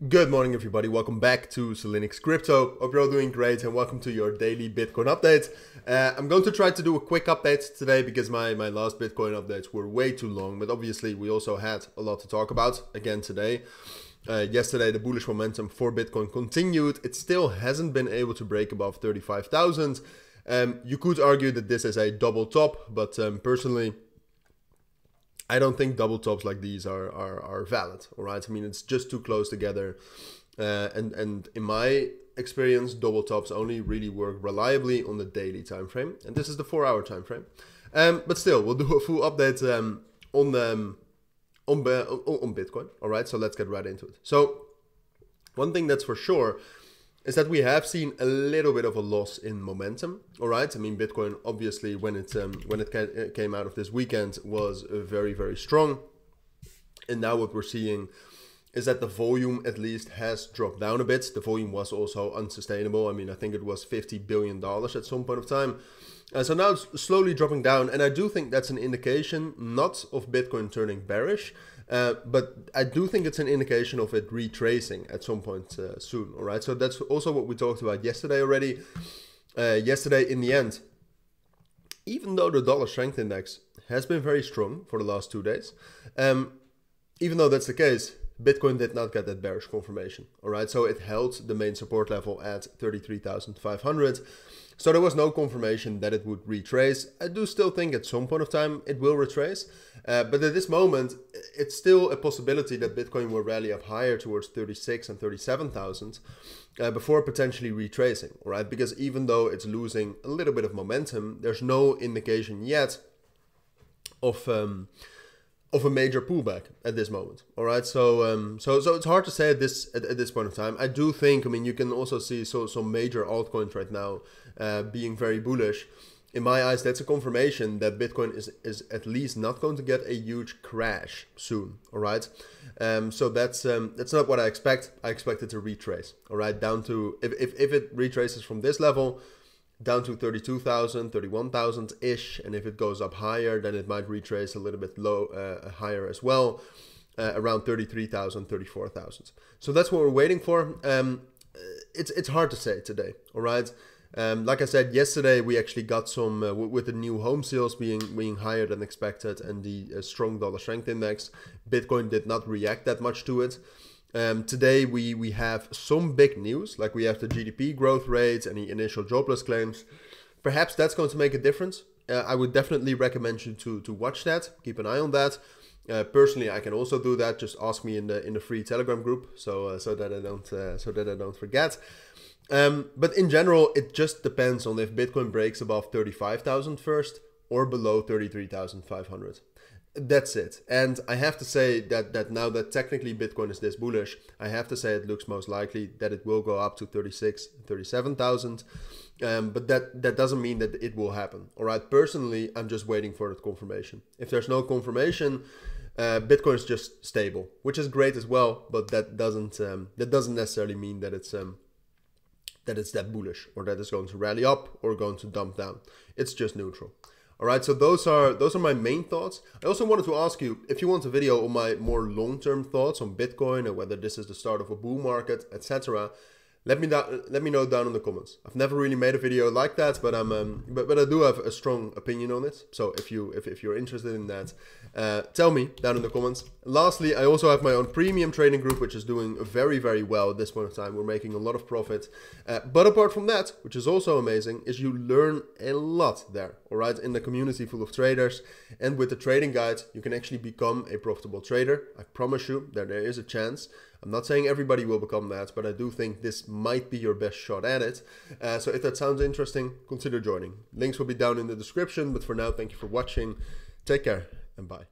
Good morning, everybody. Welcome back to Cilinix Crypto. Hope you're all doing great and welcome to your daily Bitcoin update. I'm going to try to do a quick update today because my last Bitcoin updates were way too long, but obviously we also had a lot to talk about again today. Yesterday, the bullish momentum for Bitcoin continued. It still hasn't been able to break above 35,000. You could argue that this is a double top, but personally, I don't think double tops like these are valid, all right? I mean, it's just too close together. And in my experience, double tops only really work reliably on the daily time frame. And this is the 4-hour time frame. But still, we'll do a full update on Bitcoin, all right? So let's get right into it. So one thing that's for sure is that we have seen a little bit of a loss in momentum, all right? I mean, Bitcoin, obviously, when it came out of this weekend was very, very strong. And now what we're seeing is that the volume at least has dropped down a bit. The volume was also unsustainable. I mean, I think it was $50 billion at some point of time. So now it's slowly dropping down. And I do think that's an indication not of Bitcoin turning bearish, but I do think it's an indication of it retracing at some point soon, all right? So that's also what we talked about yesterday already. Yesterday, in the end, even though the dollar strength index has been very strong for the last 2 days, even though that's the case, Bitcoin did not get that bearish confirmation, all right? So it held the main support level at 33,500. So there was no confirmation that it would retrace. I do still think at some point of time it will retrace. But at this moment, it's still a possibility that Bitcoin will rally up higher towards 36 and 37,000 before potentially retracing, all right? Because even though it's losing a little bit of momentum, there's no indication yet of a major pullback at this moment, all right? So so it's hard to say at this point of time. I do think, I mean, you can also see some major altcoins right now being very bullish. In my eyes, that's a confirmation that Bitcoin is at least not going to get a huge crash soon, all right? So that's not what I expect. I expect it to retrace, all right, down to, if it retraces from this level down to 32,000, 31,000-ish, and if it goes up higher, then it might retrace a little bit higher as well, around 33,000, 34,000. So that's what we're waiting for. It's hard to say today, all right? Like I said, yesterday we actually got some, with the new home sales being higher than expected and the strong dollar strength index, Bitcoin did not react that much to it. Today we have some big news, like we have the GDP growth rate and the initial jobless claims. Perhaps that's going to make a difference. I would definitely recommend you to watch that, keep an eye on that. Personally, I can also do that. Just ask me in the free Telegram group, so that I don't forget. But in general, it just depends on if Bitcoin breaks above 35,000 first or below 33,500. That's it. And I have to say that now that technically Bitcoin is this bullish, I have to say it looks most likely that it will go up to 36, 37,000. But that doesn't mean that it will happen. All right. Personally, I'm just waiting for that confirmation. If there's no confirmation, Bitcoin is just stable, which is great as well. But that doesn't necessarily mean that it's that bullish or that it's going to rally up or going to dump down. It's just neutral. All right, so those are my main thoughts. I also wanted to ask you if you want a video on my more long-term thoughts on Bitcoin and whether this is the start of a bull market, etc. Let me know down in the comments. I've never really made a video like that, but but I do have a strong opinion on it. So if you're interested in that, tell me down in the comments. Lastly, I also have my own premium trading group, which is doing very, very well at this point of time. We're making a lot of profit. But apart from that, which is also amazing, is you learn a lot there, all right, in the community full of traders. And with the trading guide, you can actually become a profitable trader. I promise you that there is a chance. I'm not saying everybody will become that, but I do think this might be your best shot at it. So if that sounds interesting, consider joining. Links will be down in the description. But for now, thank you for watching. Take care and bye.